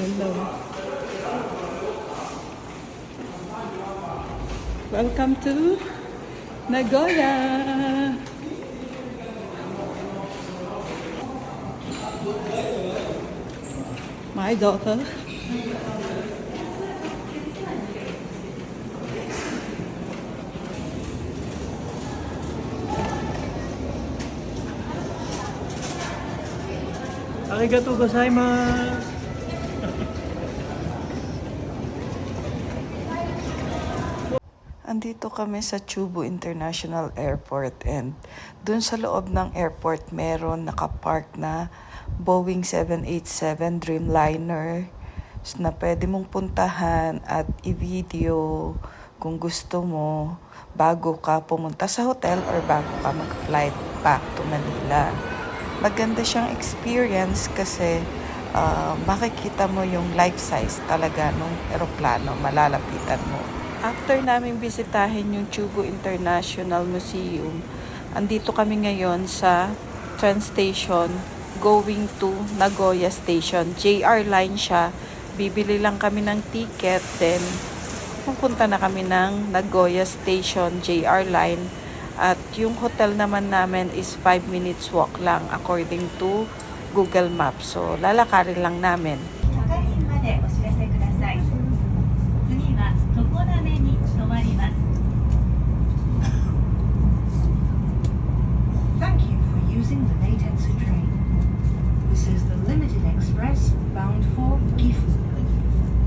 Hello. Welcome to Nagoya. My daughter. Arigatou gozaimasu. Andito kami sa Chubu International Airport and dun sa loob ng airport meron nakapark na Boeing 787 Dreamliner na pwede mong puntahan at i-video kung gusto mo bago ka pumunta sa hotel or bago ka mag-flight back to Manila. Maganda siyang experience kasi makikita mo yung life size talaga nung eroplano, malalapitan mo. After namin bisitahin yung Chubu International Museum, andito kami ngayon sa train station going to Nagoya Station. JR line siya. Bibili lang kami ng ticket, then pupunta na kami ng Nagoya Station, JR line. At yung hotel naman namin is 5 minutes walk lang according to Google Maps. So, lalakarin lang namin. Thank you for using the Neitetsu train. This is the Limited Express bound for Gifu.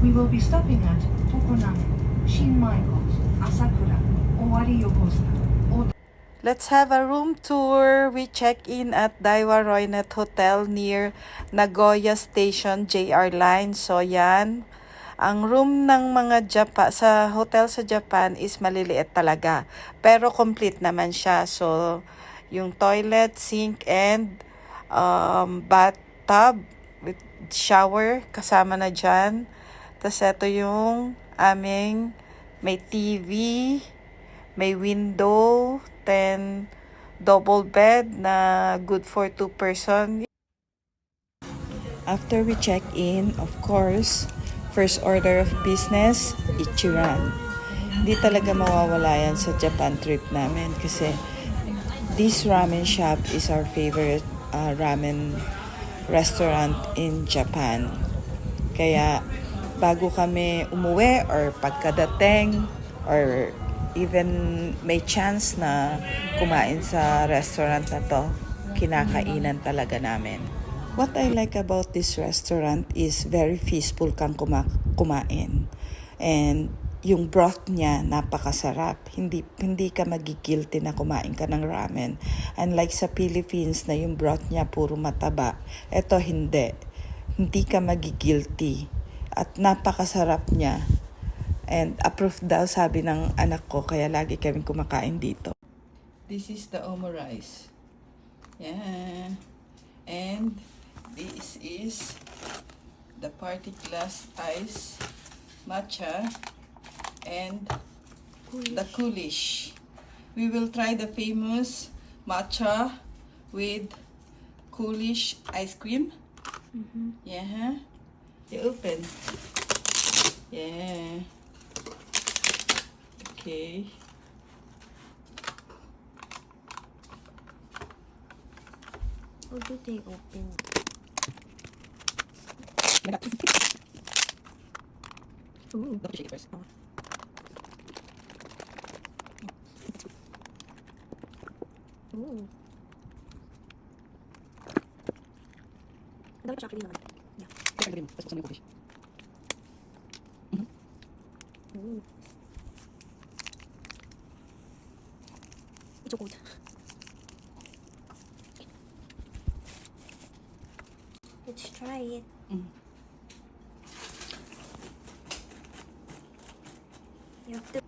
We will be stopping at Tokoname, Shinmaiko, Asakura, Owari Yokosuka. Let's have a room tour. We check in at Daiwa Roynet Hotel near Nagoya Station JR Line. So yan, ang room ng mga sa hotel sa Japan is maliliit talaga. Pero complete naman siya. So yung toilet, sink, and bathtub with shower kasama na dyan. Tapos ito yung aming may TV, may window, then double bed na good for 2 person. After we check in, of course, first order of business, Ichiran. Hindi talaga mawawala yan sa Japan trip namin kasi this ramen shop is our favorite ramen restaurant in Japan. Kaya bago kami umuwi or pagkadating or even may chance na kumain sa restaurant na to, kinakainan talaga namin. What I like about this restaurant is very peaceful kang kumain. And yung broth niya napakasarap. Hindi ka magigilty na kumain ka ng ramen. Unlike sa Philippines na yung broth niya puro mataba. Ito hindi. Hindi ka magigilty. At napakasarap niya. And approved daw sabi ng anak ko, kaya lagi kaming kumakain dito. This is the omo rice. Yeah. And this is the party glass ice matcha and the coolish. We will try the famous matcha with coolish ice cream. Yeah. You open. Yeah. Okay. How do they open? Ooh. Don't shake it first. Ooh. Ang dami chocolate naman. Yeah. Check the Tapos buksan mo yung coolish. Ooh. It's so cold. Let's try it. You have to.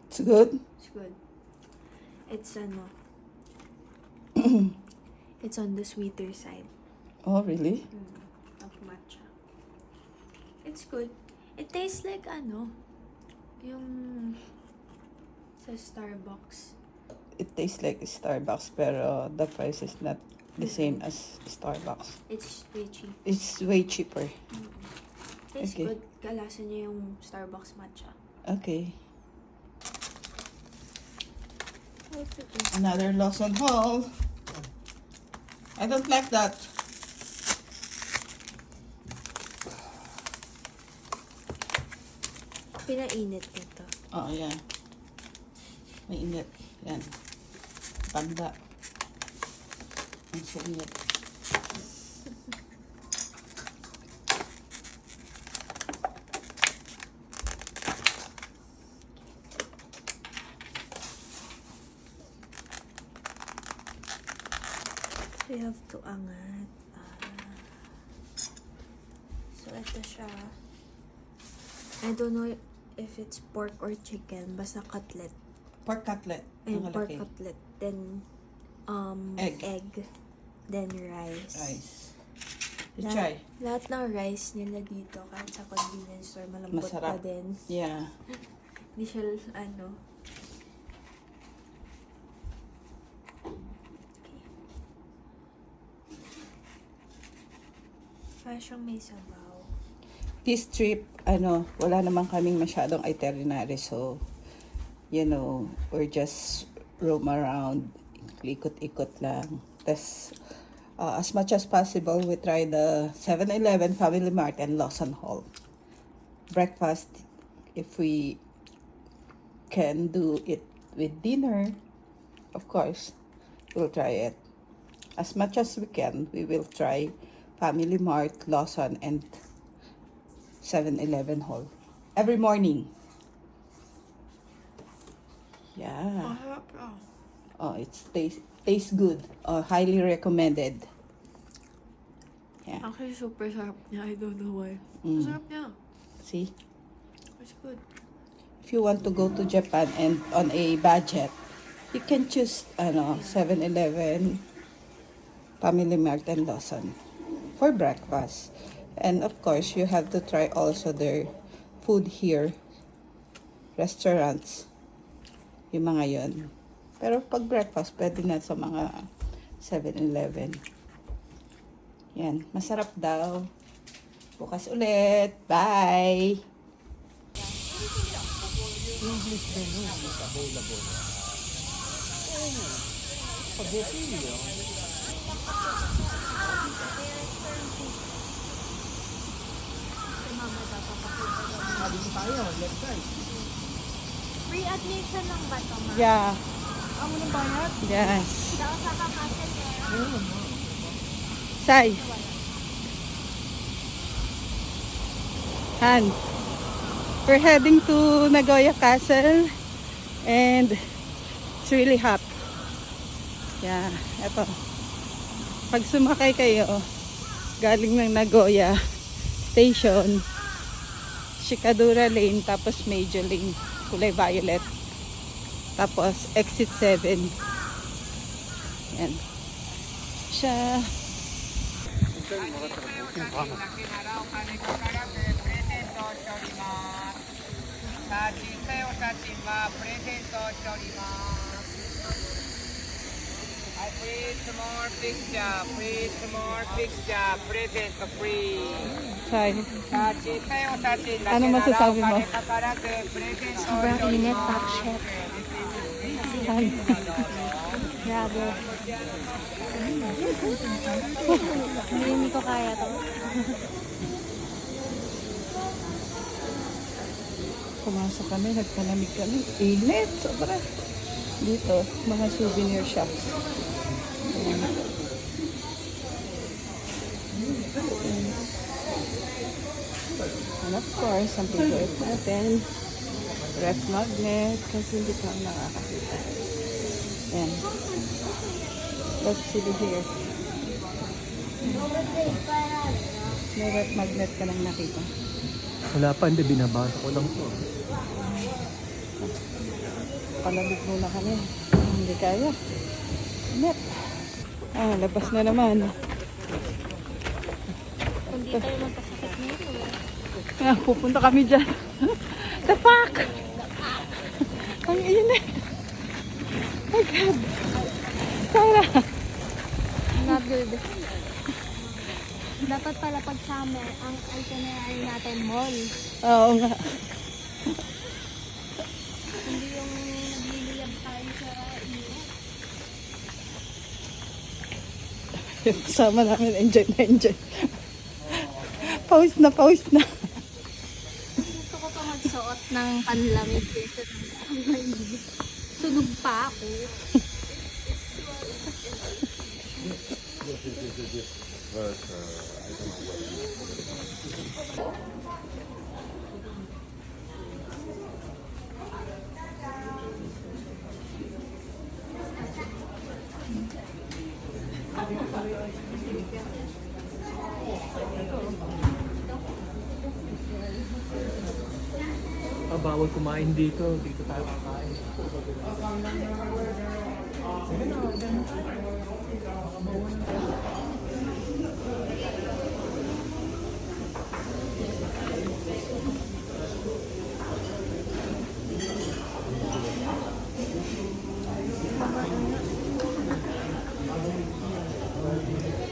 It's good? It's good. It's it's on the sweeter side Oh, really? of matcha. It's good. It tastes like ano, yung sa Starbucks. It tastes like Starbucks, pero the price is not the same as Starbucks. It's way cheap. It's way cheaper. Tastes Okay. good. Kalasa niya yung Starbucks matcha. Okay. Another Lawson haul. I don't like that. Pinainit nito. Oh, yeah. Mainit. Yan. Panda. Ang singit. So, you have to angat. So, ito siya. I don't know if it's pork or chicken. Basta cutlet. Pork cutlet. Ayun, Ang pork malaki. cutlet. Then, Egg. Then, rice. Rice. You Lahat, try. lahat ng rice nila dito, kahit sa convenience store, malambot pa Masarap. din. Yeah. Hindi siya, ano. Okay. Parang siyang may sabaw. This trip, wala naman kaming masyadong itinerary. So, we're just roam around. Ikot-ikot lang. Tas, as much as possible, we try the 7-Eleven, Family Mart, and Lawson Hall. Breakfast, if we can do it with dinner, of course, we'll try it. As much as we can, we will try Family Mart, Lawson, and 7-Eleven Hall. Every morning. Yeah. Oh, it tastes good. Highly recommended. Yeah. Actually, super sarap niya. I don't know why. Mm. Sarap niya. See? It's good. If you want to go to Japan and on a budget, you can choose 7-Eleven, Family Mart, and Lawson for breakfast. And of course, you have to try also their food here, restaurants, yung mga yun. Pero pag breakfast, pwede na sa mga 7-Eleven. Yan, masarap daw. Bukas ulit. Bye! English menu is available. Free admission lang ba ito, ma? Yeah. Ang muna bayad? Yes. Daw sa kapatid eh. Sai. Han. We're heading to Nagoya Castle and it's really hot. Yeah, eto. Pag sumakay kayo galing ng Nagoya Station, Shikadura Lane, tapos Major Lane, kulay violet. Tapos exit 7. Yan. Siya. Please more picture, please more picture, present free. Sai. Ano masasabi mo? Sobrang init, top chef. Han. Grabe. Hindi ko kaya to. Pumasok kami, nagpalamig kami. Init, sobra. Dito, mga souvenir shops. Ayan. And of course, ang favorite natin, ref magnet, kasi hindi pa ako nakakakita. Ayan. Let's see here. May ref magnet ka lang nakita. Wala pa, hindi binabasa ko lang po. Palamig muna kami. Hindi kaya. Init. Labas na naman. Kung di tayo magkasakit nito. Kaya pupunta kami dyan. The fuck? Ang init. My God. Sarah. Not good. Dapat pala pag summer, ang itinerary natin mall. Oo nga. Hindi yung nagliliyab tayo sa init. Yung kasama namin, enjoy na enjoy. Pause na, pause na. Gusto ko pa magsuot ng panlamig kaysa ng mainit. Sunog pa ako. Bawal kumain dito. Dito tayo kakain.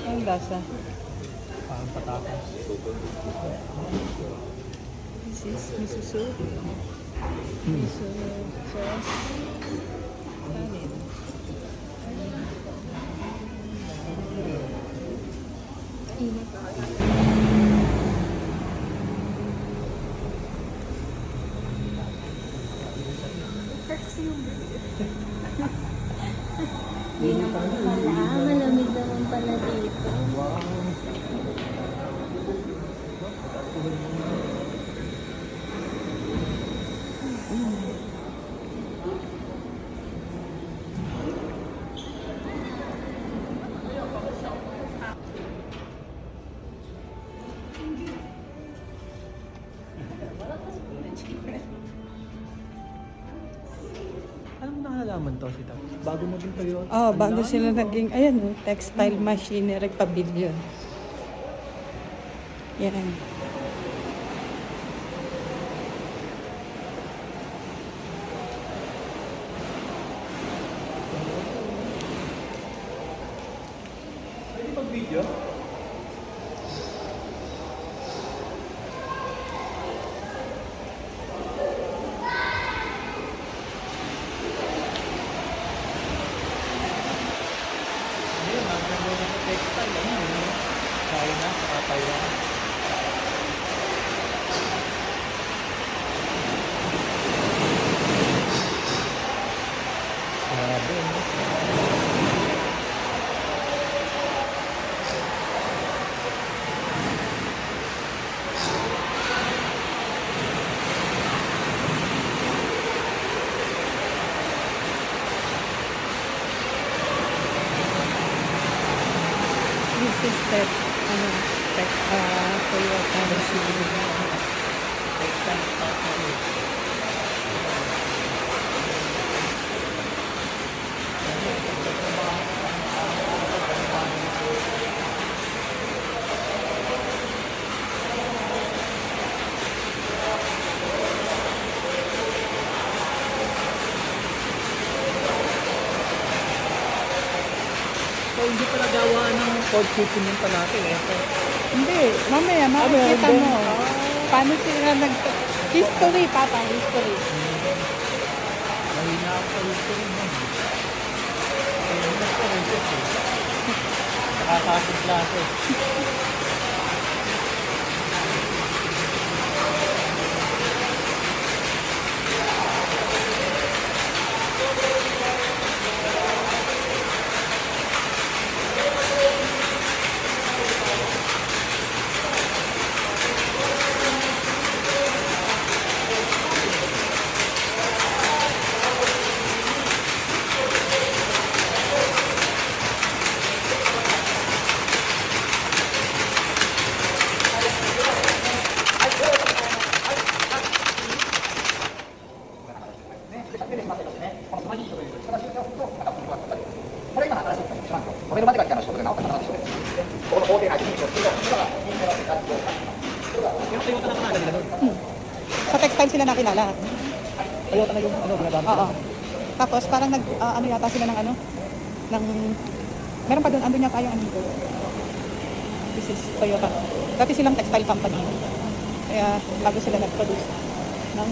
Ang lasa. Parang patatas. This is miso soup. Miso sauce. Kanin. Hindi naman pala. Malamig naman pala dito. Anong nakalaman to si Tap? Bago na din pa yun. Oh, bago sila naging, ayan, oh, textile machinery pavilion. Yan. Pwede pag-video? China, saka Taiwan. Grabe, no? This is step, Toyota machinery. So, hindi pa nagawa ng Ford City yung natin eh. So, Hindi, mamaya makikita meron mo. din. Paano sila history, papa, history. mahina ako sa history mo. Kaya hindi ko rin ito eh. Nakakasig klase. niya nakilala. Toyota na yung ano, ginagamit. Oo. Tapos parang ano yata sila ng meron pa doon, andun yata yung ano dito. This is Toyota. Dati silang textile company. Kaya bago sila nag-produce ng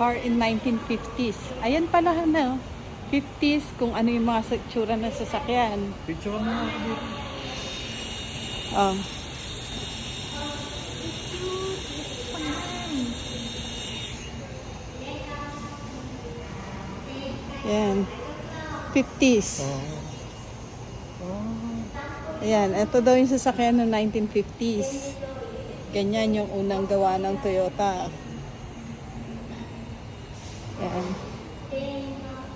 car in 1950s. Ayan pala na, 50s, kung ano yung mga tsura ng sasakyan. Picture mo na ako dito. Um, Ayan. 50s. Ayan, ito daw yung sasakyan ng 1950s. Ganyan yung unang gawa ng Toyota. Ayan.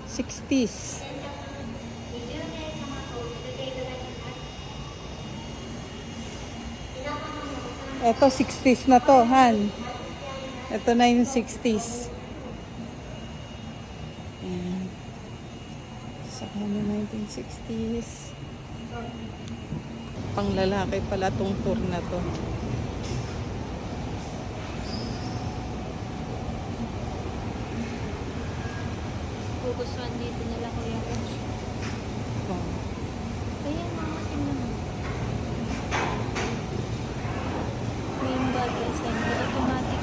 60s. Ito 60s na to, Han. Ito na yung 60s. Ayan. Saka na 1960s. Panglalaki pala tong tour na to. Gugustuhan dito nila Kuya Coach. Oh. Ayan, mama, tingnan mo. Main body assembly, automatic.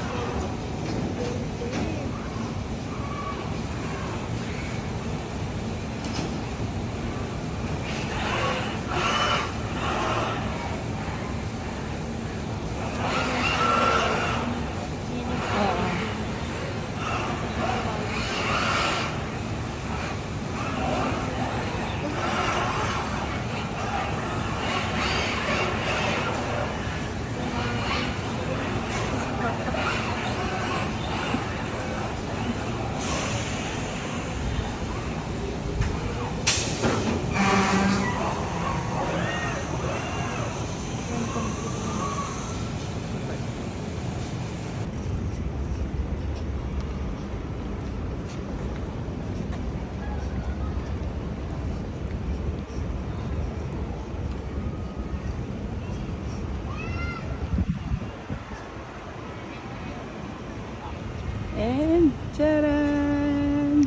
And charan!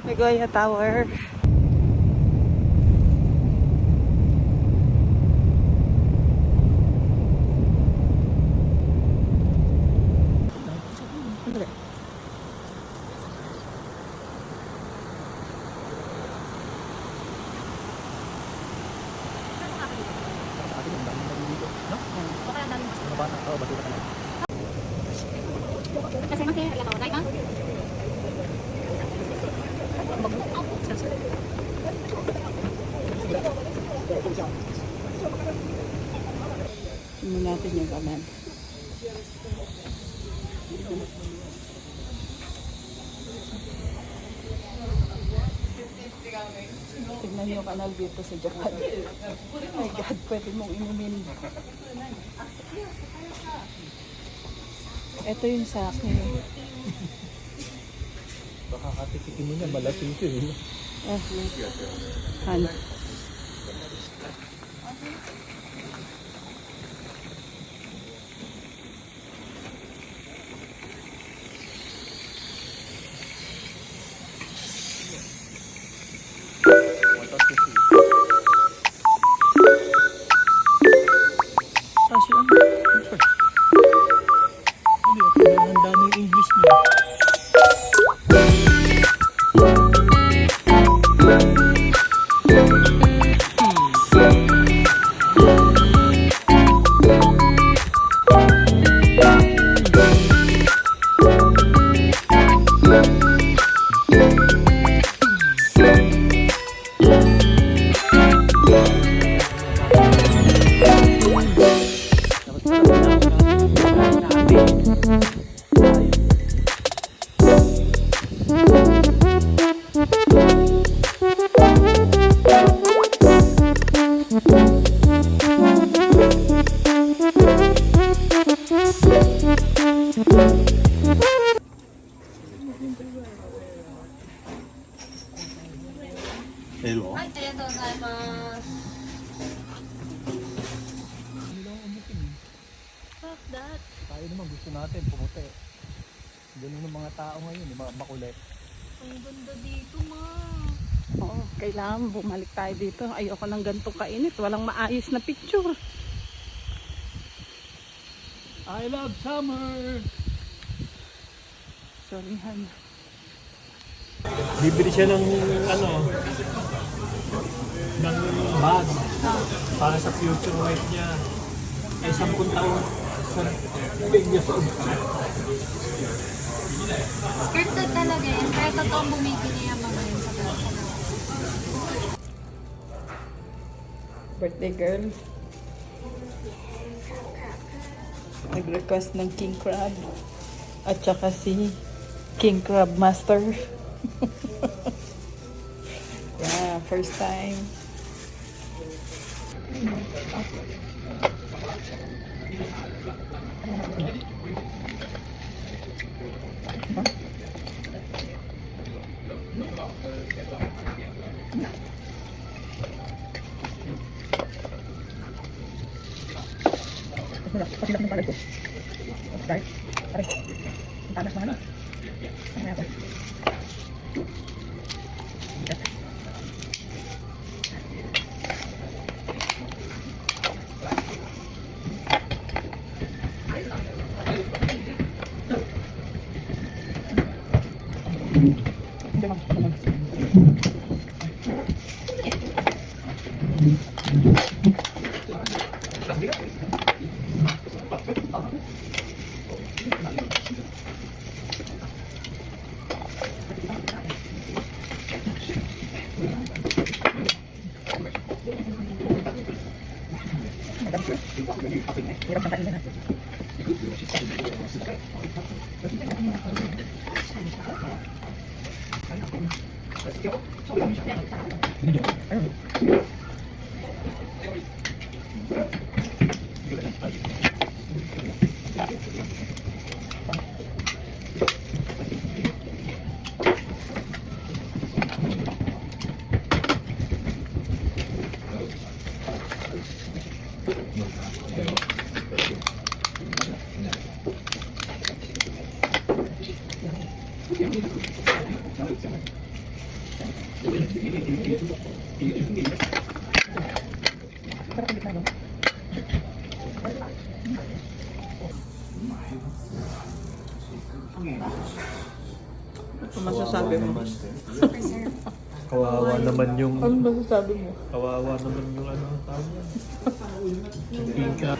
Nagoya Tower. Mga bata, batuta ka lang. Tingnan natin yung kanan. Tingnan yung kanal dito sa Japan. My God, pwede mong inumin. Ito yung sa akin. Baka katikitin mo niya, malasin ko yun. Han. Parang ang dami yung English niya. Hello. Fuck that. Tayo naman gusto natin pumuti. Ganun ng mga tao ngayon, yung mga makulit. Ang ganda dito, ma. Oo, kailangan bumalik tayo dito. Ayoko ng ganitong kainit. Walang maayos na picture. I love summer! Sorry, Han. Bibili siya ng ano, ng bag para sa future wife niya. Ay 10 taon. Scripted talaga yan. Kaya totoong bumibili yung mga yun sa person. Birthday girl. Nag-request ng king crab. At saka si king crab master. Yeah, first time. Ano masasabi mo? Kawawa naman yung... Ano masasabi mo? Kawawa naman yung ano, tawag yan. Yung pika.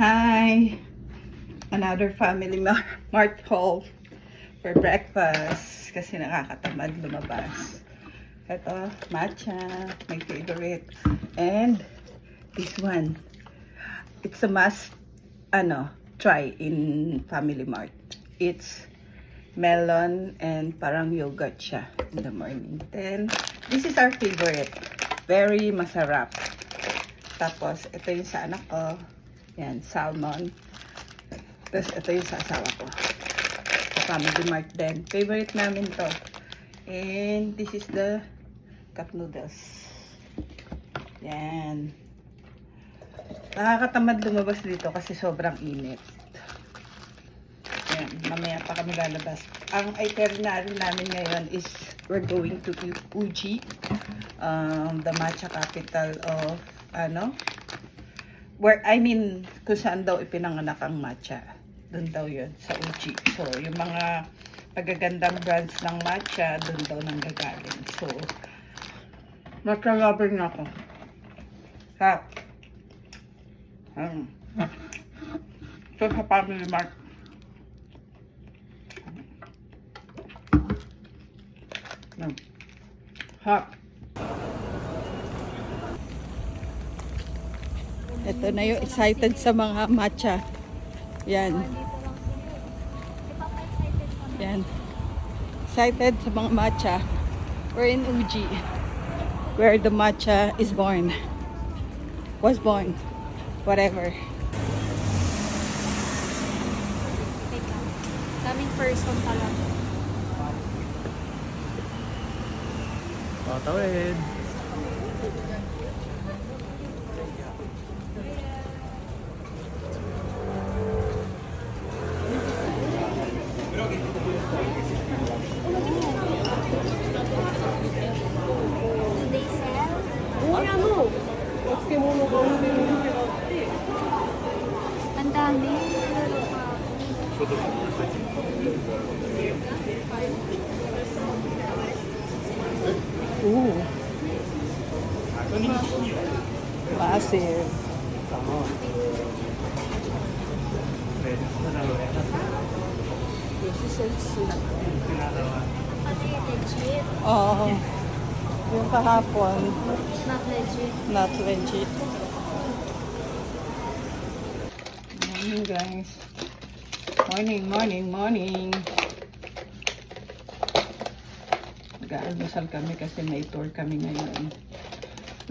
Hi! Another family mart haul for breakfast kasi nakakatamad lumabas. Ito, matcha, my favorite. And this one, it's a must, try in Family Mart. It's melon and parang yogurt siya in the morning. Then, this is our favorite. Very masarap. Tapos, ito yung sa anak ko. Yan, salmon. Tapos, ito yung sa asawa ko. Sa Family Mart din. Favorite namin to. And this is the cup noodles. Yan. Nakakatamad lumabas dito kasi sobrang init. Yan, mamaya pa kami lalabas. Ang itinerary namin ngayon is we're going to Uji, the matcha capital of kung saan daw ipinanganak ang matcha. Doon daw yun, sa Uji. So, yung mga pagagandang brands ng matcha, doon daw nang gagaling. So, matcha lover na ako. Ha? So, sa Family Mart. Ha? Ito na yung excited sa mga matcha. Yan. Yan. Excited sa mga matcha. We're in Uji, where the matcha is born. Was born. Whatever. Daming first on talaga. Tatawid. Do they sell? Ang dami. Ooh. Massive. This is so sweet. Kasi legit. Oo. Yung kahapon, Not legit. not legit. Morning, guys. Morning, morning, morning. Nag-aalmusal kami kasi may tour kami ngayon.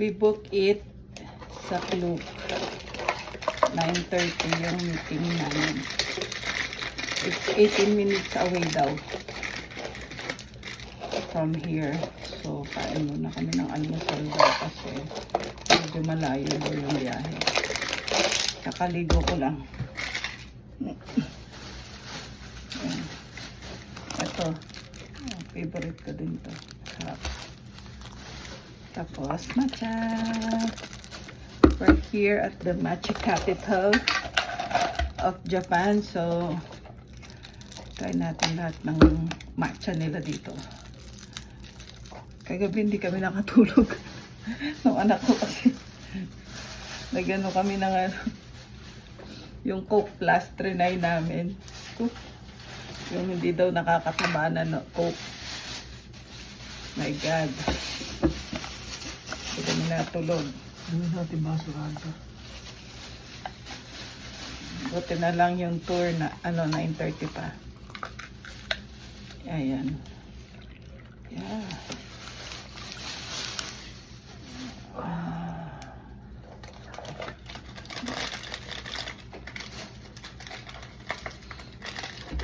We book it sa Klook. 9:30 yung meeting namin. It's 18 minutes away daw from here. So, kain muna kami ng almusal daw kasi medyo malayo daw yung biyahe. Kakaligo ko lang. Ayan. Ito. Favorite ko din to. Sarap. Tapos, matcha. We're here at the matcha capital of Japan. So, try natin lahat ng matcha nila dito. Kagabi hindi kami nakatulog. Nung anak ko kasi nagano kami ng yung Coke Plus 39 namin. Yung hindi daw nakakataba na Coke. My God. Hindi kami natulog. Ano natin basurado? Buti na lang yung tour na 9:30 pa. Ayan. Yeah.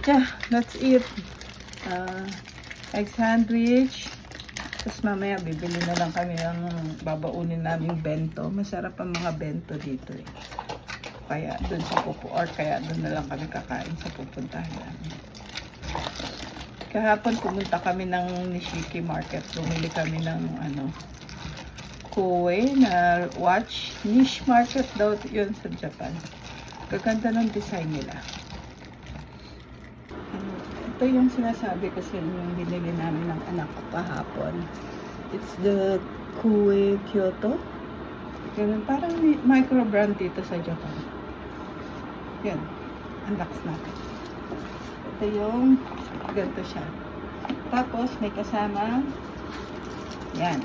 Yeah, that's it. Egg sandwich. Tapos mamaya bibili na lang kami ng babaunin naming bento. Masarap ang mga bento dito eh. Kaya dun sa kaya dun na lang kami kakain sa pupuntahan namin. Kahapon pumunta kami ng Nishiki Market. Bumili kami ng Koei na watch. Niche market daw yun sa Japan. Gaganda ng design nila. Ito yung sinasabi kasi yung binili namin ng anak ko kahapon. It's the Koei Kyoto. Ganun, parang micro brand dito sa Japan. Yan. Unbox natin. Ito yung ganito siya. Tapos may kasama yan.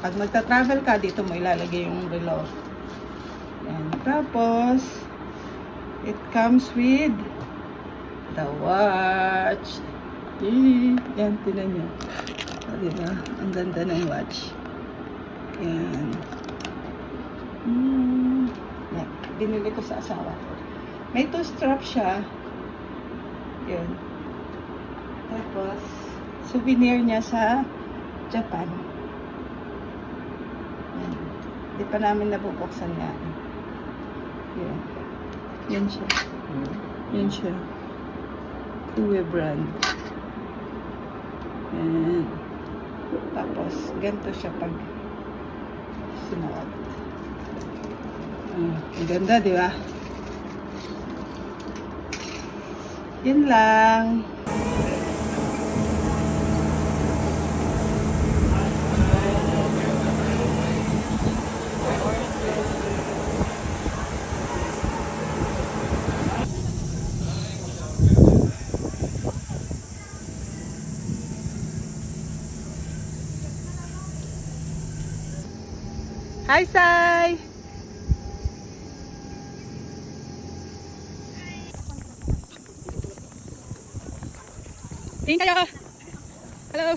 Pag magta-travel ka, dito mo ilalagay yung relo. Yan. Tapos it comes with the watch. Yan, tinan nyo. O, diba? Ang ganda ng watch. Yan. Yan. Binili ko sa asawa ko. May 2 strap siya. Yan. Tapos, Souvenir niya sa Japan. Yan. Hindi pa namin nabubuksan yan. Yan. Yan siya. Yan siya. Kue brand. Yan. Tapos, ganito siya pag sinuot. Ang ganda, di ba? Yun lang. Hi, Sai! Tingin kayo! Hello!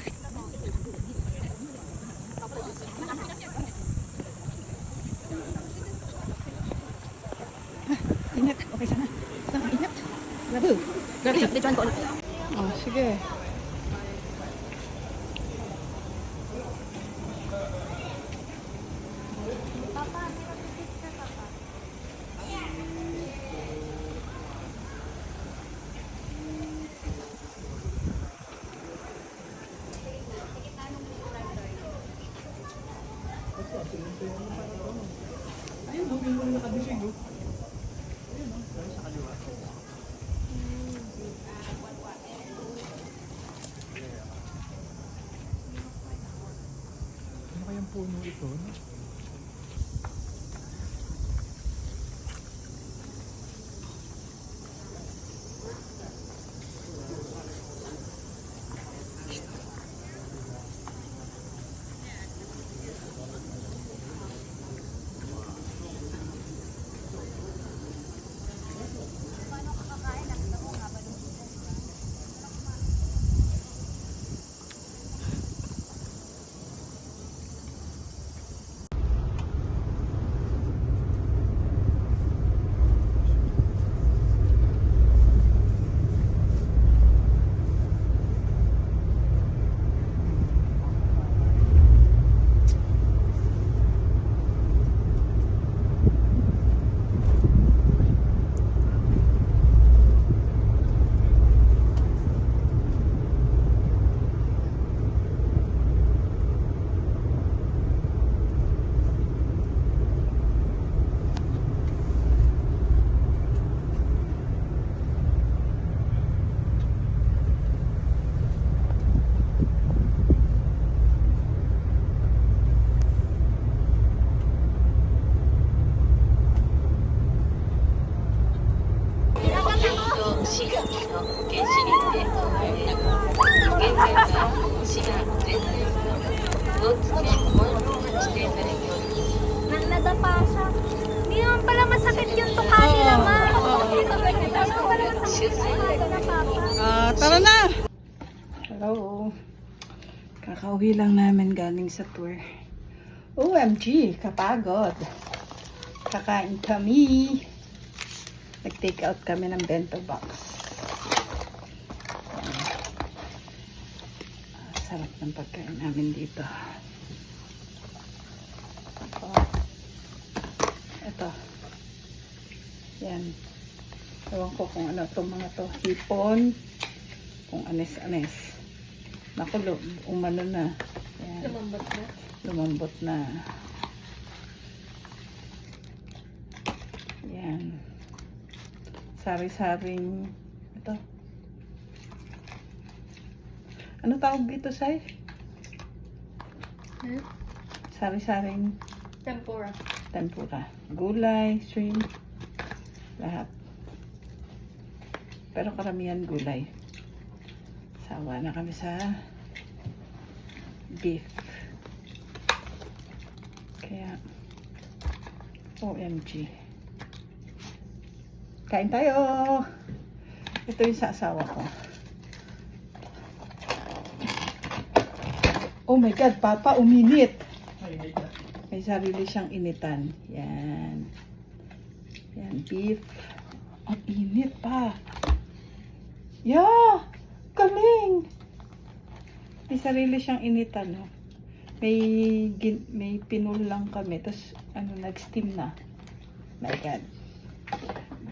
Ingat! Okay sana. Ingat! Grabe! Grabe! Dituan ko ulit. Oh, sige. Ano kayang puno ito? No? Nadapa siya. Hindi naman pala masakit yung tuka nila, ma. Hindi naman pala masakit yung tuka nila, papa. Tara na! Hello. Kakauwi lang namin galing sa tour. OMG, kapagod. Kakain kami. Nag-take out kami ng bento box. Sarap ng pagkain namin dito. Ito. Yan. Ewan ko kung ano itong mga to. Hipon. Kung anes-anes. Naku, umano na. Yan. Lumambot na. Lumambot na. Yan. Sari-saring ito. Ano tawag dito, Sai? Sari-saring Tempura. tempura. Gulay, shrimp, lahat. Pero karamihan gulay. Sawa na kami sa beef. Kaya, OMG. Kain tayo! Ito yung sa asawa ko. Oh my God, Papa, uminit! May sarili siyang initan. Yan. Yan, beef. Ang init pa. Yeah! Galing! May sarili siyang initan, no? May pinul lang kami, tapos nag-steam na. My God.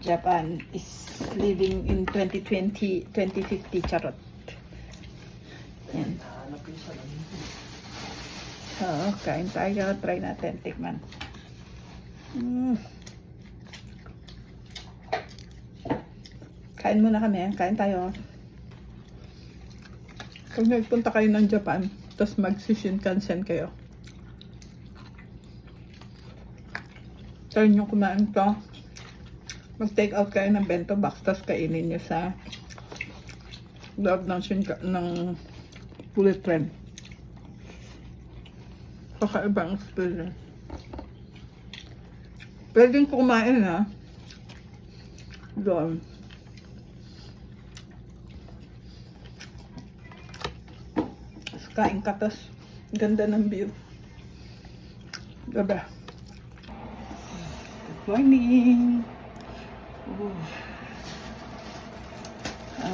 Japan is living in 2020, 2050, charot. Yan. Oo, kain tayo. Try natin, tikman. Kain muna kami, kain tayo. Pag nagpunta kayo ng Japan, tapos mag-Shinkansen kayo, try nyo kumain to. Mag-take out kayo ng bento box, tapos kainin nyo sa loob ng bullet train. Kakaibang experience. Pwedeng kumain ha. Doon. Kain ka, tas ganda ng view. Diba? Good morning!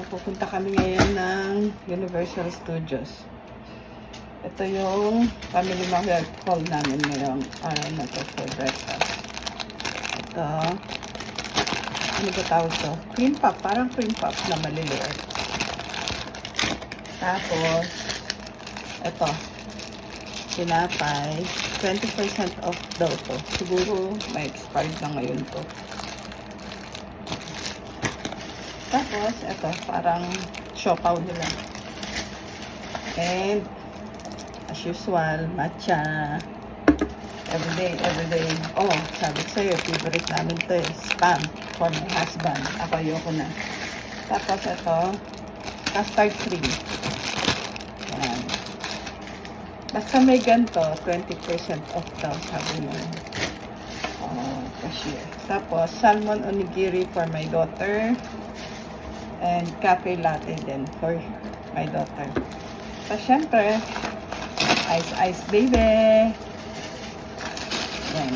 Pupunta kami ngayon ng Universal Studios. Ito yung family market hall namin ngayong araw na to for breakfast. Ito, ano ba tawag to? Cream puff, parang cream puff na maliliit. Tapos, ito, tinapay, 20% off daw to. Siguro may expired na ngayon to. Tapos, ito, parang siopaw nila. And, as usual, matcha. Everyday. Oh, sabi ko sa'yo, favorite namin to eh. Spam for my husband. Ako, ayoko na. Tapos, ito, custard cream. Yan. Basta may ganito, 20% off daw, sabi mo. Oh, cashier. Tapos, salmon onigiri for my daughter. And cafe latte din for my daughter. So, syempre, ice baby. Yan.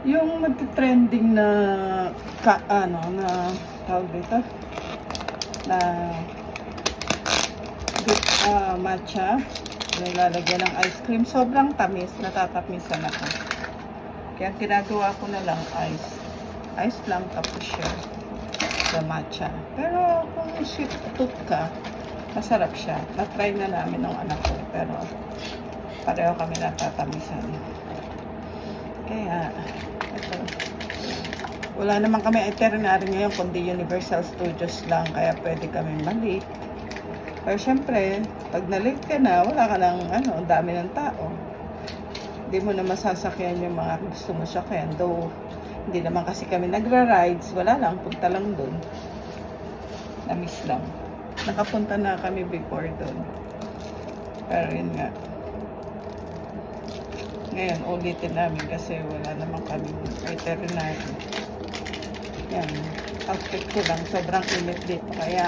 Yung nag-trending na na tawag dito na matcha, nilalagyan ng ice cream. Sobrang tamis, natatamisan ako. Kaya ginagawa ko na lang ice lang tapos siya sa matcha. Pero kung sweet tooth ka, masarap siya. Na-try na namin ng anak ko, pero pareho kami natatamisan. Kaya ito, wala naman kami itinerary ngayon kundi Universal Studios lang, kaya pwede kami malate. Pero syempre, pag na-late ka na, wala ka ng ang dami ng tao. Hindi mo na masasakyan yung mga gusto mo sakyan. Though, hindi naman kasi kami nagra-rides, wala lang, punta lang doon. Na-miss lang. Nakapunta na kami before doon. Pero yun nga. Ngayon, ulitin namin kasi wala naman kami itinerary. Yan. Outfit ko lang. Sobrang init dito. Kaya,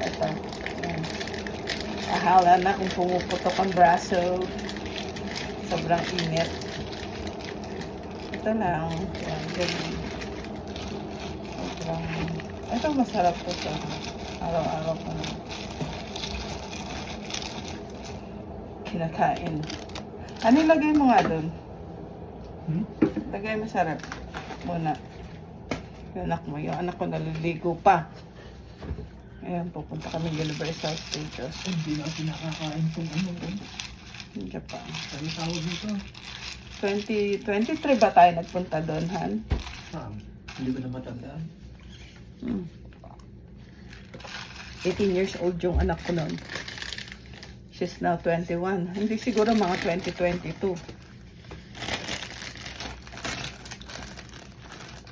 ito. Yan. Ahala na kung pumuputok ang braso. Sobrang init. Ito lang. Yan. Ganyan. Sobrang... Ito masarap po sa araw-araw ko na kinakain. Ano ilagay mo nga doon? Lagay masarap. Muna. Yung anak ko naliligo pa. Ayan, pupunta kami Universal Studios. Hindi na pinakakain kung ano ko. Yung Japan. Ano tawag dito? 2023 ba tayo nagpunta doon, Han? Hindi ko na matandaan. 18 years old yung anak ko noon. She's now 21. Hindi siguro mga 2022.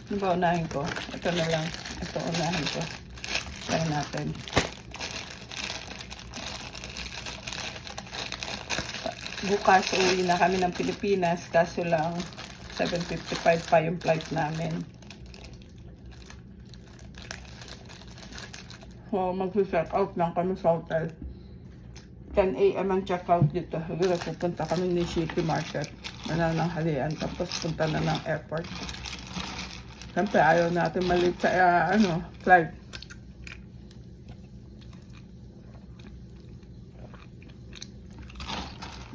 Ano ba unahin ko? Ito na lang. Ito unahin ko. Try natin. Bukas uwi na kami ng Pilipinas. Kaso lang 7:55 pa yung flight namin. So, mag-check out lang kami sa hotel. 10 a.m. ang check-out dito. Siguro pupunta kami ni City Market. Manananghalian. Tapos punta na ng airport. Siyempre, ayaw natin malit sa flight.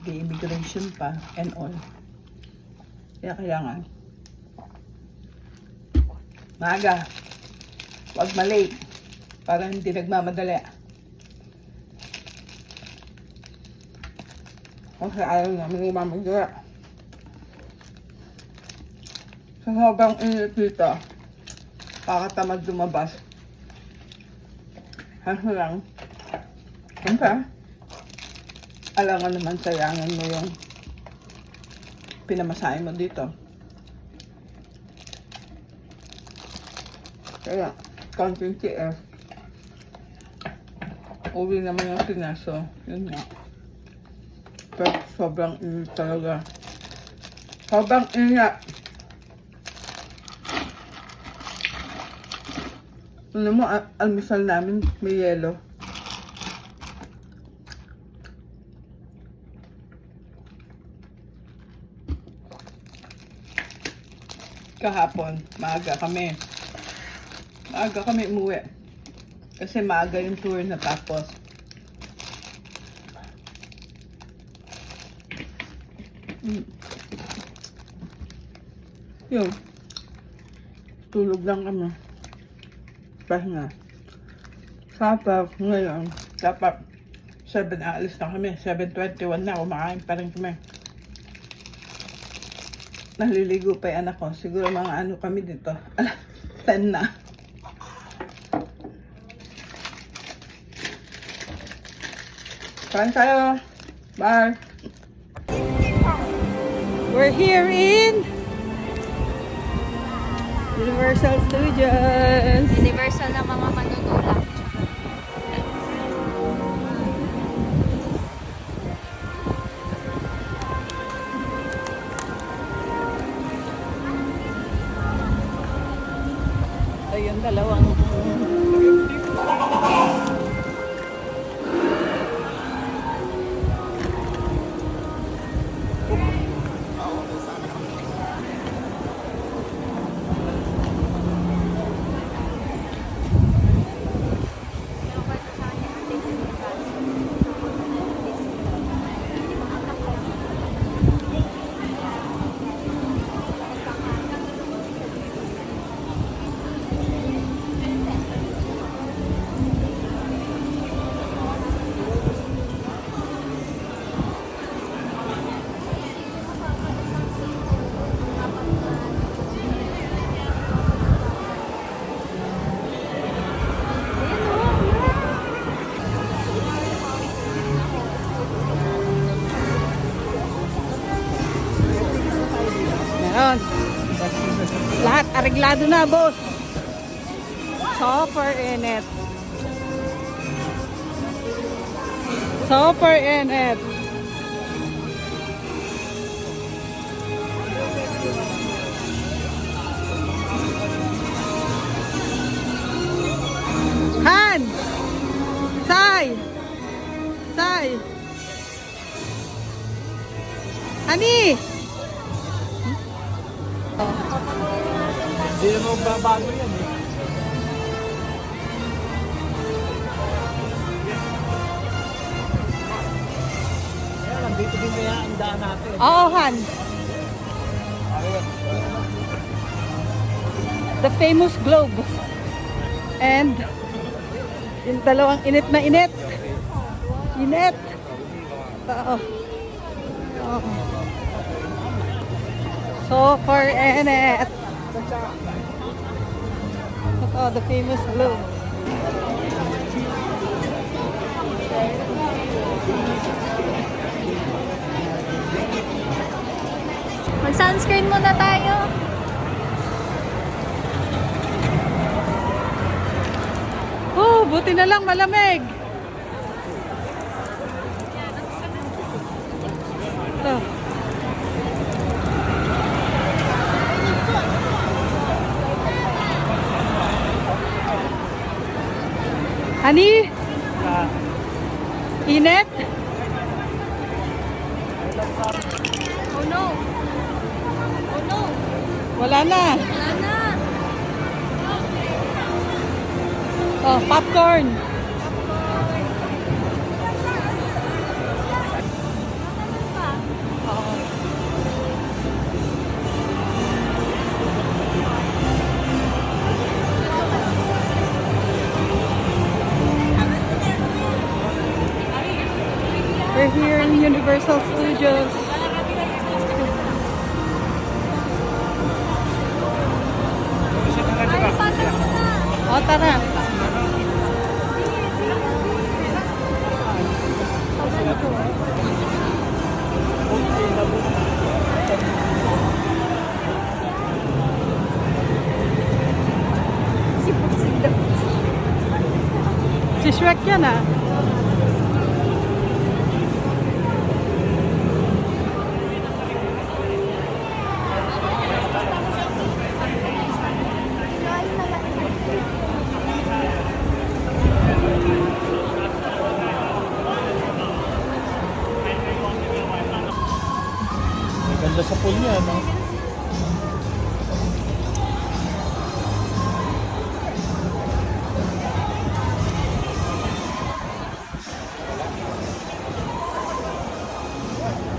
immigration pa and all. Kaya kailangan maaga, wag malate para hindi nagmamadali. Kasi ayaw namin nagmamadali. Sa sobrang init dito, kakatamad lumabas. Kasi lang, siyempre, alangan naman sayangin mo yung pinamasahe mo dito. Kaya, konting TF. Uwi naman yung sinaso. Yun nga. Pero sobrang init talaga. Sobrang init. Alam mo, almusal namin may yelo. Kahapon, maaga kami. Maaga kami umuwi. Kasi maaga yung tour natapos. Yun. Tulog lang kami. Pahinga. Dapat ngayon, dapat 7 aalis na kami. 7:21 na, kumakain pa rin kami. Naliligo pa yung anak ko. Siguro mga ano kami dito. 10 na. Kain tayo. Bye. We're here in Universal Studios. Universal na mga manunulak. Ayun, dalawang meron. Lahat areglado na, boss. Super init. Super init. Han! Sai! Sai! Ani! Hindi na magbabago yan eh. Kaya lang, dito din kaya ang daan natin. Oo, Han. The famous globe. And yung dalawang init na init. Init. Oo. Oo. Super init. Ito, the famous globe. Mag-sunscreen muna tayo. Oh, buti na lang malamig. Ito. Ani? Init? Oh no. Oh no. Wala na. Wala na. Oh, popcorn. We're here in Universal Studios. Ay, pasok mo na. O, tara. Si Shrek yan ah. Ang ganda sa pool niya, no?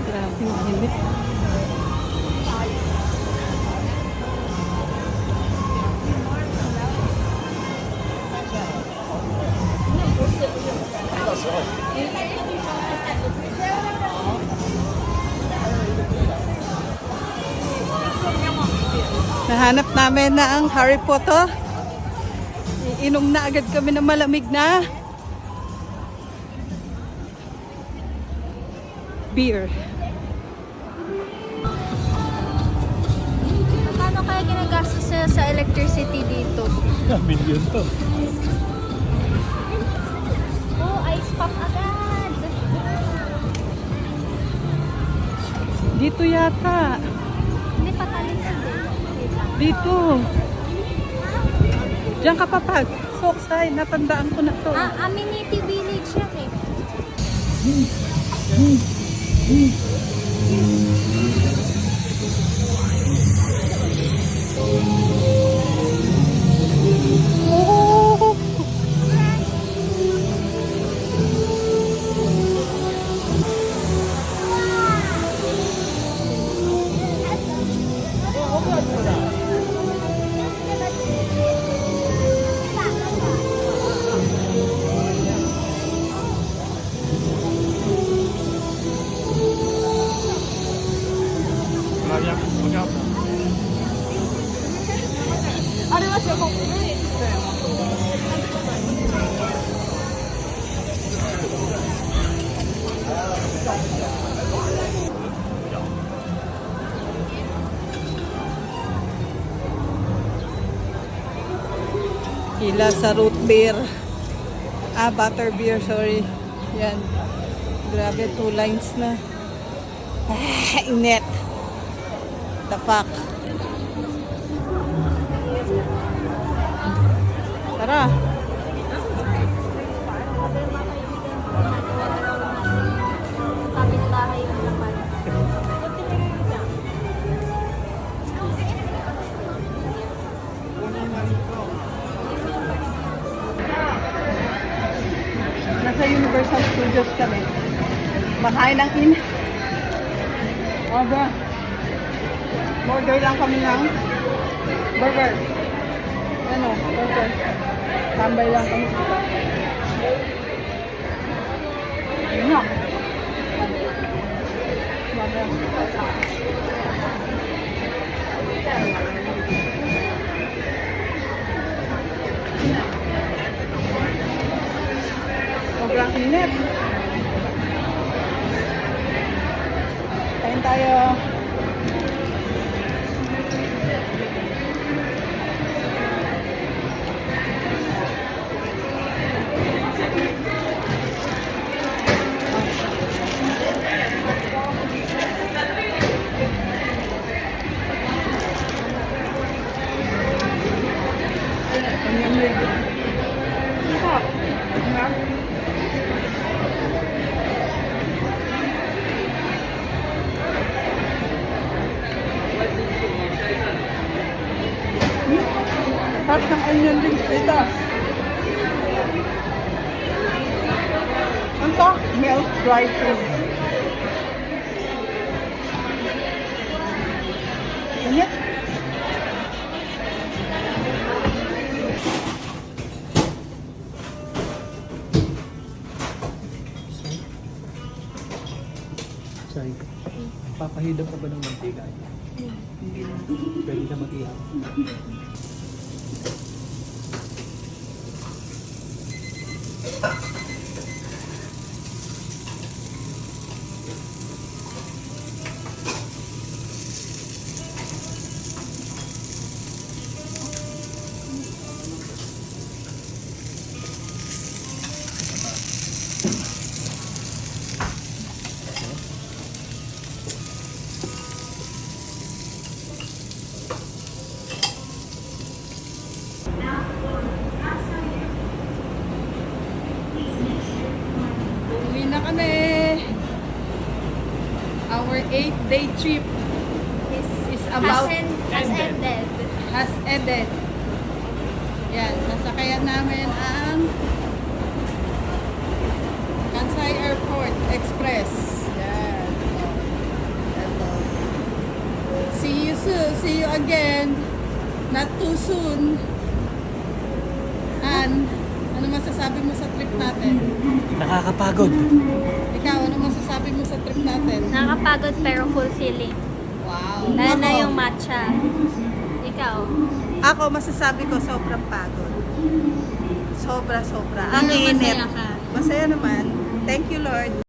Grabe, mainit. Nahanap namin na ang Harry Potter. Iinom na agad kami ng malamig na beer. Paano kaya ginagastos nila sa electricity dito? Million to. Oh, ice pop agad. Dito yata. Hindi pa talikod eh. Dito. Diyan ka papag. Soksay, natandaan ko na to. Amenity Village yan eh. Oh! Hila sa root beer. Butter beer, sorry. Yan. Grabe, 2 lines na. Init. The fuck. Tara. Kapit-bahay lang naman. Nasa Universal Studios kami. Makain ng in. Order. Order lang kami ng burger. Ano, burger. Tambay lang kami. Ayun na. Sobrang init. Kain tayo. Sarap ng onion rings dito. Ano to? Mel's dry food. Init. Sorry. Papahidap ka ba ng mantika? Pwede ka mag-ihap. Uwi na kami. Our 8-day trip is about Has ended. has ended. Yan, nasakayan namin ang Kansai Airport Express. Yan. Ito. See you soon. See you again. Not too soon. And, ano masasabi mo sa trip natin? Nakakapagod. Ikaw, ano masasabi mo sa trip natin? Nakakapagod pero fulfilling. Wow. Lalo na Ako- yung matcha. Ikaw. Ako, masasabi ko sobrang pagod. Sobra. Ang Ano, init. masaya ka? Masaya naman. Thank you, Lord.